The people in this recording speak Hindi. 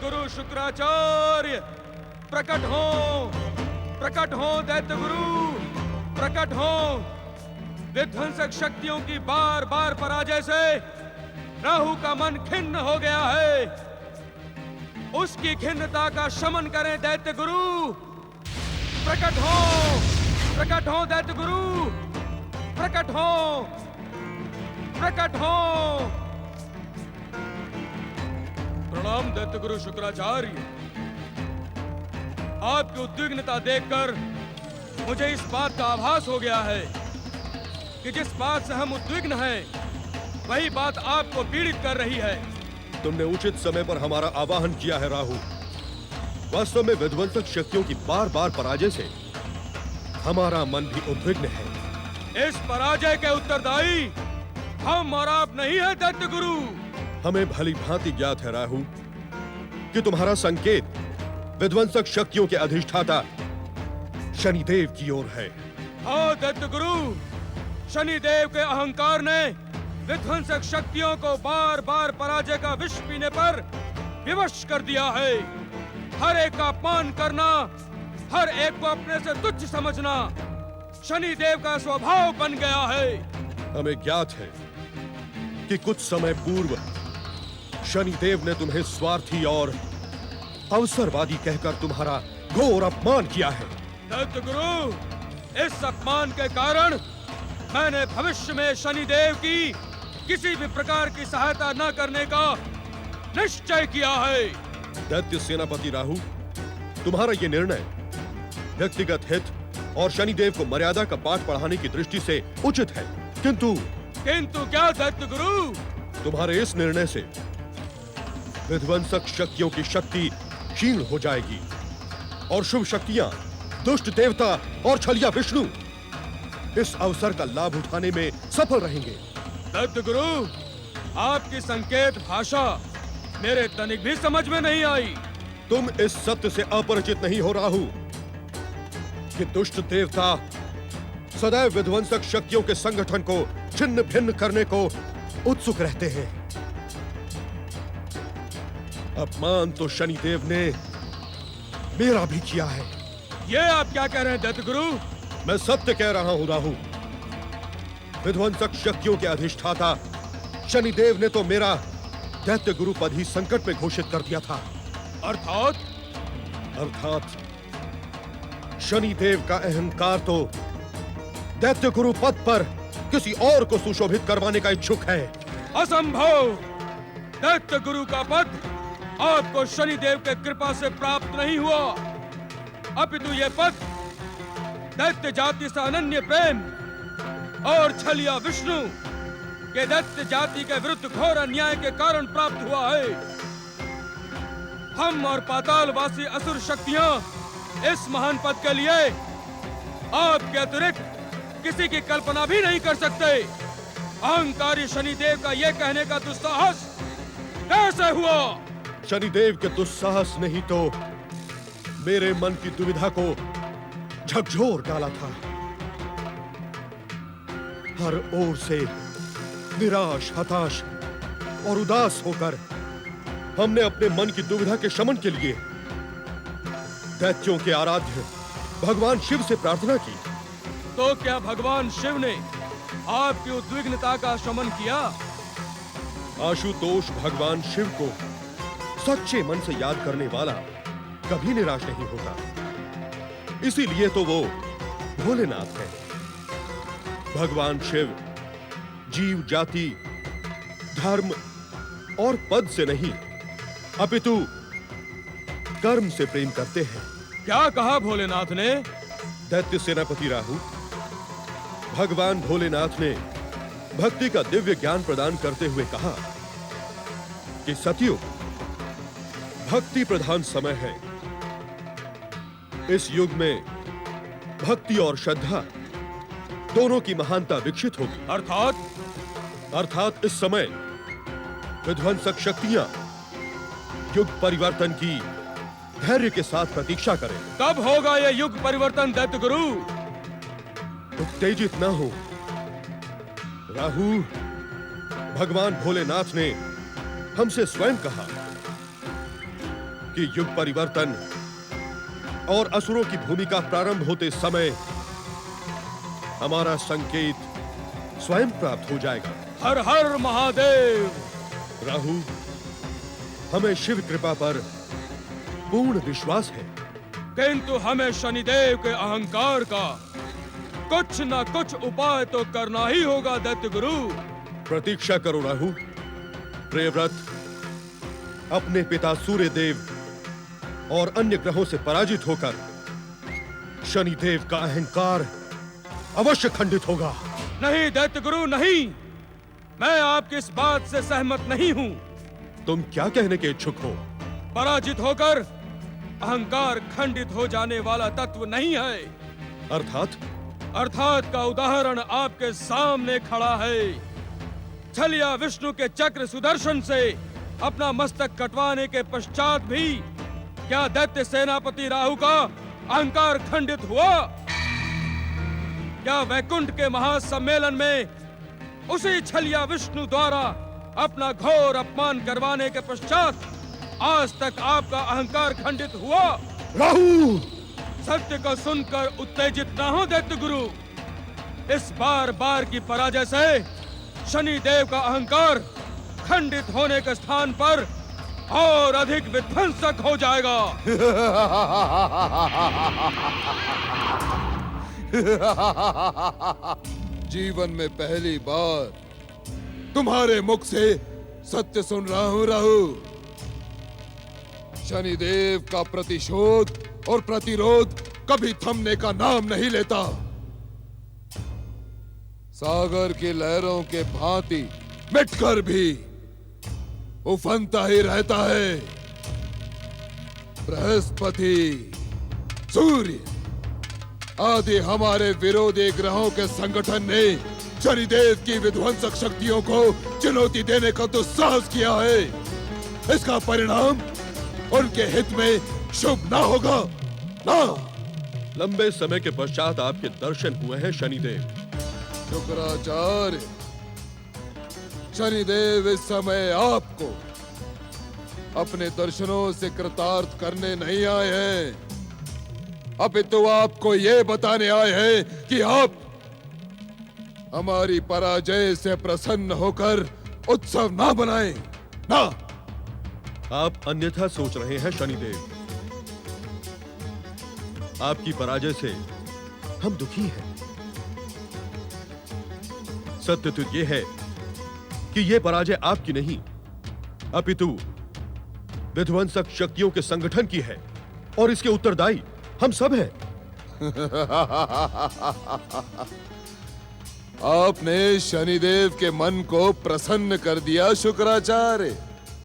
गुरु शुक्राचार्य प्रकट हो दैत्य गुरु प्रकट हो। विध्वंसक शक्तियों की बार बार पराजय से राहु का मन खिन्न हो गया है। उसकी खिन्नता का शमन करें दैत्य गुरु। प्रकट हो दैत्य गुरु प्रकट हो। प्रणाम दैत्य गुरु शुक्राचार्य। आपकी उद्विग्नता देखकर मुझे इस बात का आभास हो गया है कि जिस बात से हम उद्विग्न हैं, वही बात आपको पीड़ित कर रही है। तुमने उचित समय पर हमारा आवाहन किया है राहु। वास्तव में विध्वंसक शक्तियों की बार बार पराजय से हमारा मन भी उद्विग्न है। इस पराजय के उत्तरदायी हम और आप नहीं है दैत्य गुरु। हमें भली भांति ज्ञात है राहु कि तुम्हारा संकेत विध्वंसक शक्तियों के अधिष्ठाता शनिदेव की ओर है। हाँ दैत्य गुरु, शनिदेव के अहंकार ने विध्वंसक शक्तियों को बार बार पराजय का विष पीने पर विवश कर दिया है। हर एक का अपमान करना, हर एक को अपने से तुच्छ समझना शनिदेव का स्वभाव बन गया है। हमें ज्ञात है कि कुछ समय पूर्व शनिदेव ने तुम्हें स्वार्थी और अवसरवादी कहकर तुम्हारा घोर अपमान किया है। दैत्य गुरु, इस अपमान के कारण मैंने भविष्य में शनिदेव की किसी भी प्रकार की सहायता न करने का निश्चय किया है। दैत्य सेनापति राहु, तुम्हारा ये निर्णय व्यक्तिगत हित और शनिदेव को मर्यादा का पाठ पढ़ाने की दृष्टि से उचित है, किंतु क्या दैत्य गुरु? तुम्हारे इस निर्णय से विध्वंसक शक्तियों की शक्ति क्षीण हो जाएगी और शुभ शक्तियां, दुष्ट देवता और छलिया विष्णु इस अवसर का लाभ उठाने में सफल रहेंगे। दैत्य गुरु, आपकी संकेत भाषा मेरे तनिक भी समझ में नहीं आई। तुम इस सत्य से अपरिचित नहीं हो राहु कि दुष्ट देवता सदैव विध्वंसक शक्तियों के संगठन को छिन्न भिन्न करने को उत्सुक रहते हैं। अपमान तो शनिदेव ने मेरा भी किया है। ये आप क्या कह रहे हैं दैत्य गुरु? मैं सत्य कह रहा हूं राहु। विध्वंसक शक्तियों के अधिष्ठाता शनिदेव ने तो मेरा दैत्य गुरु पद ही संकट में घोषित कर दिया था। अर्थात शनिदेव का अहंकार तो दैत्य गुरु पद पर किसी और को सुशोभित करवाने का इच्छुक है। असंभव! दैत्य गुरु का पद आपको शनिदेव के कृपा से प्राप्त नहीं हुआ, अपितु ये पद दैत्य जाति से अनन्य प्रेम और छलिया विष्णु के दैत्य जाति के विरुद्ध घोर अन्याय के कारण प्राप्त हुआ है। हम और पातालवासी असुर शक्तियां इस महान पद के लिए आपके अतिरिक्त किसी की कल्पना भी नहीं कर सकते। अहंकारी शनिदेव का यह कहने का दुस्साहस कैसे हुआ? शनिदेव के दुस्साहस ने ही तो मेरे मन की दुविधा को झकझोर डाला था। हर ओर से निराश, हताश और उदास होकर हमने अपने मन की दुविधा के शमन के लिए दैत्यों के आराध्य भगवान शिव से प्रार्थना की। तो क्या भगवान शिव ने आपकी उद्विग्नता का शमन किया? आशुतोष भगवान शिव को सच्चे मन से याद करने वाला कभी निराश नहीं होता। इसीलिए तो वो भोलेनाथ है। भगवान शिव जीव जाति, धर्म और पद से नहीं, अपितु कर्म से प्रेम करते हैं। क्या कहा भोलेनाथ ने? दैत्य सेनापति राहु, भगवान भोलेनाथ ने भक्ति का दिव्य ज्ञान प्रदान करते हुए कहा कि सतयुग भक्ति प्रधान समय है। इस युग में भक्ति और श्रद्धा दोनों की महानता विकसित होगी। अर्थात इस समय विध्वंसक शक्तियां युग परिवर्तन की धैर्य के साथ प्रतीक्षा करें। कब होगा यह युग परिवर्तन दैत्य गुरु? उत्तेजित न हो राहु। भगवान भोलेनाथ ने हमसे स्वयं कहा कि युग परिवर्तन और असुरों की भूमिका प्रारंभ होते समय हमारा संकेत स्वयं प्राप्त हो जाएगा। हर हर महादेव। राहु, हमें शिव कृपा पर पूर्ण विश्वास है, किंतु हमें शनिदेव के अहंकार का कुछ न कुछ उपाय तो करना ही होगा दैत्य गुरु। प्रतीक्षा करो राहु। प्रियव्रत, अपने पिता सूर्य देव और अन्य ग्रहों से पराजित होकर शनिदेव का अहंकार अवश्य खंडित होगा। नहीं दैत्य गुरु नहीं, मैं आपकी इस बात से सहमत नहीं हूं। तुम क्या कहने के इच्छुक हो? पराजित होकर अहंकार खंडित हो जाने वाला तत्व नहीं है। अर्थात का उदाहरण आपके सामने खड़ा है। छलिया विष्णु के चक्र सुदर्शन से अपना मस्तक कटवाने के पश्चात भी क्या दैत्य सेनापति राहु का अहंकार खंडित हुआ? क्या वैकुंठ के महासम्मेलन में उसी छलिया विष्णु द्वारा अपना घोर अपमान करवाने के पश्चात आज तक आपका अहंकार खंडित हुआ? राहु! सत्य को सुनकर उत्तेजित ना हो दैत्य गुरु। इस बार बार की पराजय से शनि देव का अहंकार खंडित होने के स्थान पर और अधिक विध्वंसक हो जाएगा। जीवन में पहली बार तुम्हारे मुख से सत्य सुन रहा हूं राहु। शनिदेव का प्रतिशोध और प्रतिरोध कभी थमने का नाम नहीं लेता। सागर की लहरों के भांति मिटकर भी उफनता ही रहता है। बृहस्पति, सूर्य आदि हमारे विरोधी ग्रहों के संगठन ने शनिदेव की विध्वंसक शक्तियों को चुनौती देने का दुस्साहस किया है। इसका परिणाम उनके हित में शुभ ना होगा ना। लंबे समय के पश्चात आपके दर्शन हुए हैं शनिदेव। शुक्राचार्य, शनिदेव इस समय आपको अपने दर्शनों से कृतार्थ करने नहीं आए हैं, अपितु आपको ये बताने आए हैं कि आप हमारी पराजय से प्रसन्न होकर उत्सव ना बनाएं, ना। आप अन्यथा सोच रहे हैं शनिदेव। आपकी पराजय से हम दुखी हैं। सत्य तो यह है कि यह पराजय आपकी नहीं, अपितु विध्वंसक शक्तियों के संगठन की है और इसके उत्तरदायी हम सब हैं। आपने शनिदेव के मन को प्रसन्न कर दिया शुक्राचार्य।